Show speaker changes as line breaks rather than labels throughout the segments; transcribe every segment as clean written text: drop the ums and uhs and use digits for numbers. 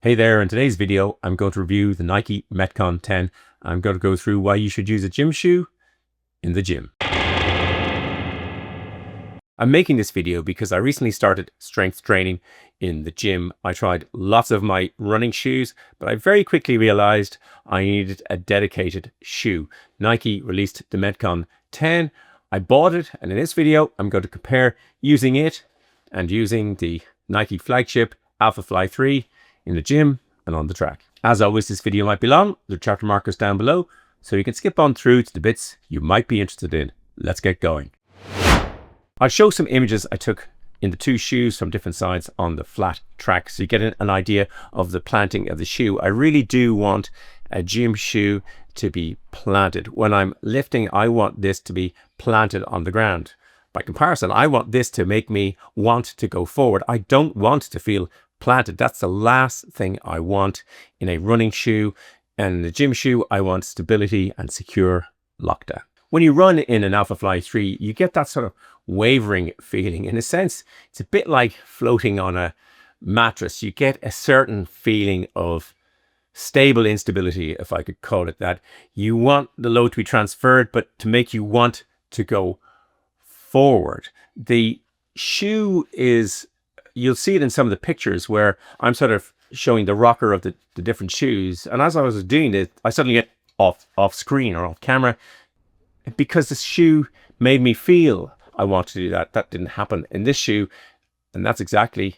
Hey there, in today's video, I'm going to review the Nike Metcon 10. I'm going to go through why you should use a gym shoe in the gym. I'm making this video because I recently started strength training in the gym. I tried lots of my running shoes, but I very quickly realized I needed a dedicated shoe. Nike released the Metcon 10. I bought it, and in this video, I'm going to compare using it and using the Nike flagship Alphafly 3 in the gym and on the track. As always, this video might be long. There are chapter markers down below, so you can skip on through to the bits you might be interested in. Let's get going. I'll show some images I took in the two shoes from different sides on the flat track, so you get an idea of the planting of the shoe. I really do want a gym shoe to be planted. When I'm lifting, I want this to be planted on the ground. By comparison, I want this to make me want to go forward. I don't want to feel planted. That's the last thing I want in a running shoe. And in the gym shoe, I want stability and secure lockdown. When you run in an Alphafly 3, you get that sort of wavering feeling. In a sense, it's a bit like floating on a mattress. You get a certain feeling of stable instability, if I could call it that. You want the load to be transferred, but to make you want to go forward. The shoe is, you'll see it in some of the pictures where I'm sort of showing the rocker of the different shoes. And as I was doing it, I suddenly get off screen or off camera because the shoe made me feel I want to do that. That didn't happen in this shoe. And that's exactly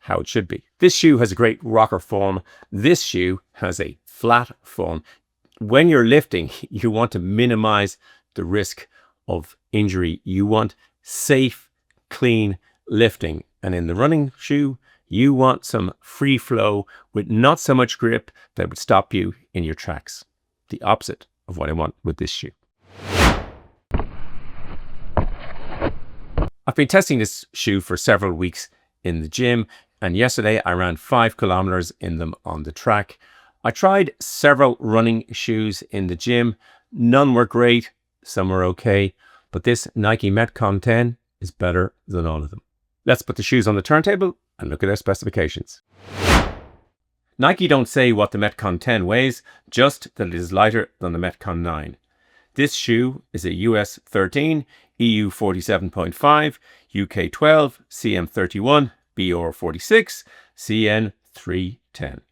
how it should be. This shoe has a great rocker form. This shoe has a flat form. When you're lifting, you want to minimize the risk of injury. You want safe, clean lifting. And in the running shoe, you want some free flow with not so much grip that would stop you in your tracks. The opposite of what I want with this shoe. I've been testing this shoe for several weeks in the gym, and yesterday I ran 5 kilometers in them on the track. I tried several running shoes in the gym. None were great, some were okay, but this Nike Metcon 10 is better than all of them. Let's put the shoes on the turntable and look at their specifications. Nike don't say what the Metcon 10 weighs, just that it is lighter than the Metcon 9. This shoe is a US 13, EU 47.5, UK 12, CM 31, BR 46, CN 310.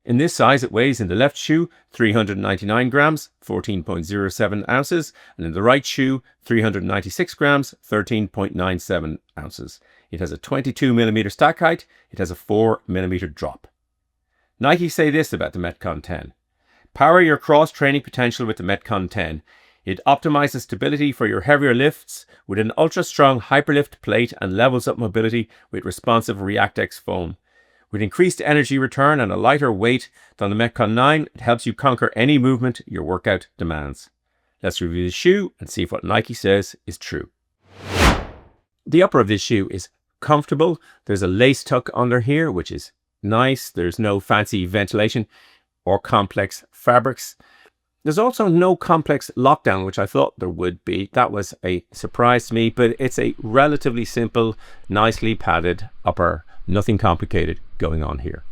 In this size, it weighs in the left shoe 399 grams, 14.07 ounces, and in the right shoe 396 grams, 13.97 ounces. It has a 22 millimeter stack height. It has a 4 millimeter drop. Nike say this about the Metcon 10. Power your cross-training potential with the Metcon 10. It optimizes stability for your heavier lifts with an ultra-strong hyperlift plate and levels up mobility with responsive ReactX foam. With increased energy return and a lighter weight than the Metcon 9, it helps you conquer any movement your workout demands. Let's review the shoe and see if what Nike says is true. The upper of this shoe is comfortable. There's a lace tuck under here, which is nice. There's no fancy ventilation or complex fabrics. There's also no complex lockdown, which I thought there would be. That was a surprise to me, but it's a relatively simple, nicely padded upper. Nothing complicated going on here.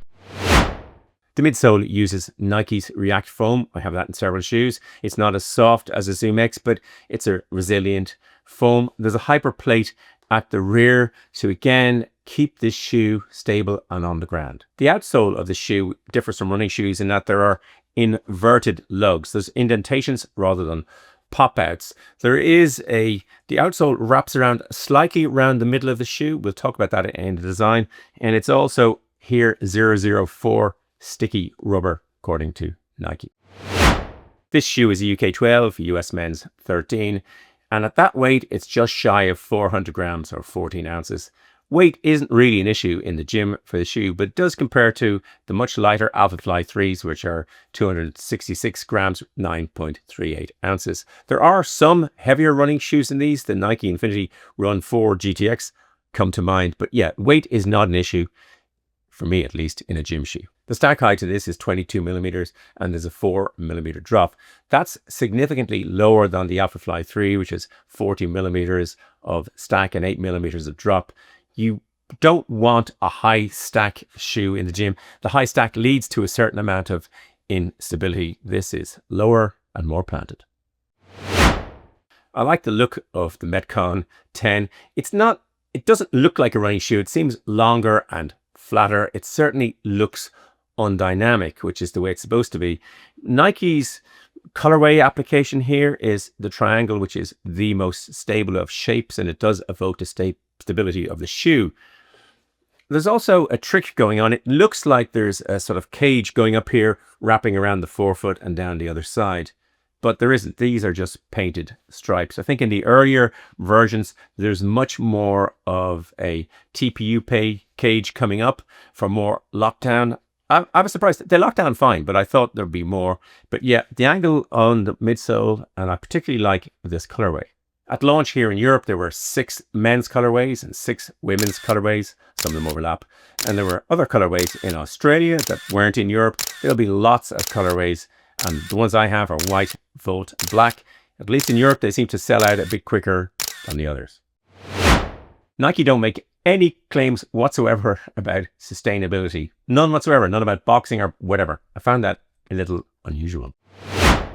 The midsole uses Nike's React foam. I have that in several shoes. It's not as soft as a Zoom X, but it's a resilient foam. There's a hyper plate at the rear to again keep this shoe stable and on the ground. The outsole of the shoe differs from running shoes in that there are inverted lugs. There's indentations rather than pop-outs. The outsole wraps around slightly around the middle of the shoe. We'll talk about that in the design. And it's also here 004 sticky rubber, according to Nike. This shoe is a UK 12, US men's 13. And at that weight, it's just shy of 400 grams or 14 ounces. Weight isn't really an issue in the gym for the shoe, but it does compare to the much lighter Alphafly 3s, which are 266 grams, 9.38 ounces. There are some heavier running shoes in these. The Nike Infinity Run 4 GTX come to mind, but yeah, weight is not an issue, for me at least, in a gym shoe. The stack height to this is 22 millimeters and there's a 4 millimeter drop. That's significantly lower than the Alphafly 3, which is 40 millimeters of stack and 8 millimeters of drop. You don't want a high stack shoe in the gym. The high stack leads to a certain amount of instability. This is lower and more planted. I like the look of the Metcon 10. It doesn't look like a running shoe. It seems longer and flatter. It certainly looks undynamic, which is the way it's supposed to be. Nike's colorway application here is the triangle, which is the most stable of shapes, and it does evoke the stability of the shoe. There's also a trick going on. It looks like there's a sort of cage going up here, wrapping around the forefoot and down the other side. But there isn't. These are just painted stripes. I think in the earlier versions, there's much more of a TPU cage coming up for more lockdown. I was surprised. They locked down fine, but I thought there'd be more. But yeah, the angle on the midsole, and I particularly like this colorway. At launch here in Europe, there were 6 men's colorways and 6 women's colorways. Some of them overlap. And there were other colorways in Australia that weren't in Europe. There'll be lots of colorways. And the ones I have are white, volt, and black. At least in Europe, they seem to sell out a bit quicker than the others. Nike don't make any claims whatsoever about sustainability. None whatsoever. None about boxing or whatever. I found that a little unusual. I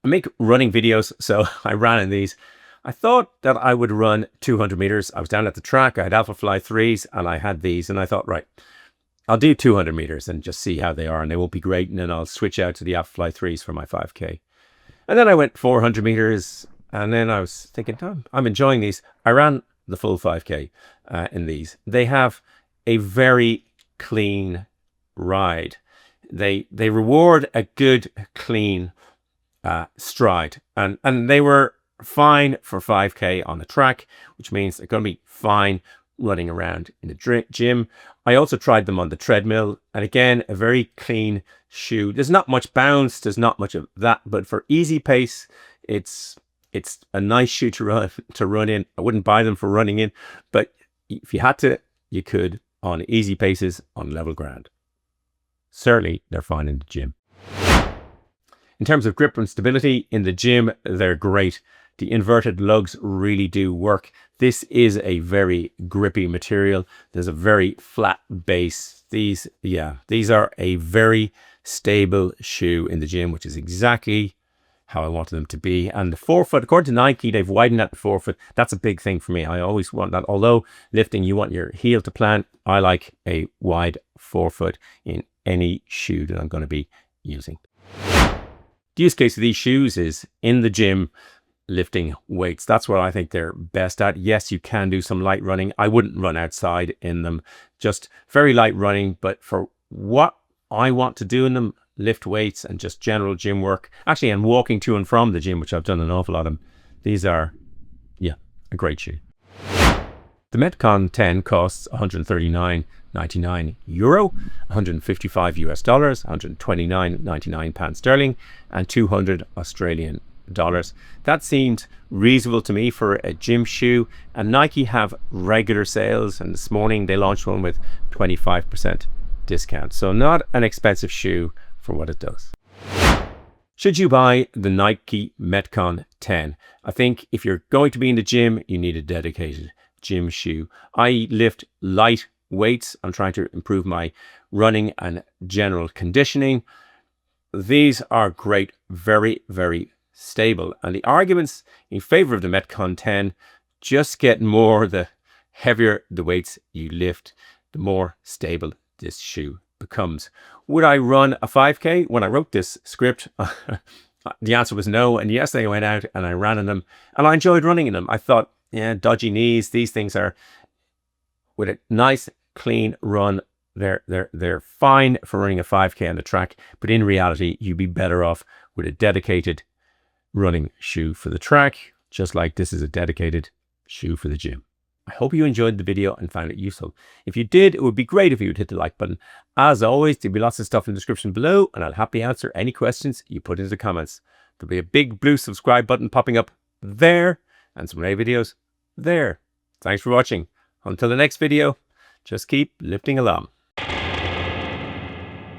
make running videos, so I ran in these. I thought that I would run 200 meters. I was down at the track. I had Alphafly 3s and I had these. And I thought, right, I'll do 200 meters and just see how they are. And they won't be great. And then I'll switch out to the Alphafly 3s for my 5K. And then I went 400 meters. And then I was thinking, oh, I'm enjoying these. I ran the full 5K in these. They have a very clean ride. They reward a good, clean stride. And they were fine for 5K on the track, which means they're going to be fine running around in the gym. I also tried them on the treadmill, and again, a very clean shoe. There's not much bounce, there's not much of that, but for easy pace, it's a nice shoe to run in. I wouldn't buy them for running in, but if you had to, you could on easy paces on level ground. Certainly, they're fine in the gym. In terms of grip and stability in the gym, they're great. The inverted lugs really do work. This is a very grippy material. There's a very flat base. These are a very stable shoe in the gym, which is exactly how I wanted them to be. And the forefoot, according to Nike, they've widened out the forefoot. That's a big thing for me. I always want that. Although lifting, you want your heel to plant. I like a wide forefoot in any shoe that I'm going to be using. The use case of these shoes is in the gym, lifting weights. That's what I think they're best at. Yes, you can do some light running. I wouldn't run outside in them, just very light running. But for what I want to do in them, lift weights and just general gym work, actually, and walking to and from the gym, which I've done an awful lot of, these are, a great shoe. The Metcon 10 costs €139.99, $155 US, £129.99 sterling, and 200 Australian dollars. That seemed reasonable to me for a gym shoe, and Nike have regular sales, and this morning they launched one with 25% discount. So not an expensive shoe for what it does. Should you buy the Nike Metcon 10? I think if you're going to be in the gym, you need a dedicated gym shoe. I lift light weights. I'm trying to improve my running and general conditioning. These are great, very, very stable. And the arguments in favor of the Metcon 10 just get more the heavier the weights you lift, the more stable this shoe becomes. Would I run a 5K? When I wrote this script, the answer was no. And yesterday I went out and I ran in them and I enjoyed running in them. I thought, dodgy knees, these things are, with a nice clean run, they're fine for running a 5K on the track. But in reality, you'd be better off with a dedicated running shoe for the track, just like this is a dedicated shoe for the gym. I hope you enjoyed the video and found it useful. If you did, it would be great if you would hit the like button. As always, there'll be lots of stuff in the description below, and I'll happily answer any questions you put into the comments. There'll be a big blue subscribe button popping up there, and some more videos there. Thanks for watching. Until the next video, just keep lifting along.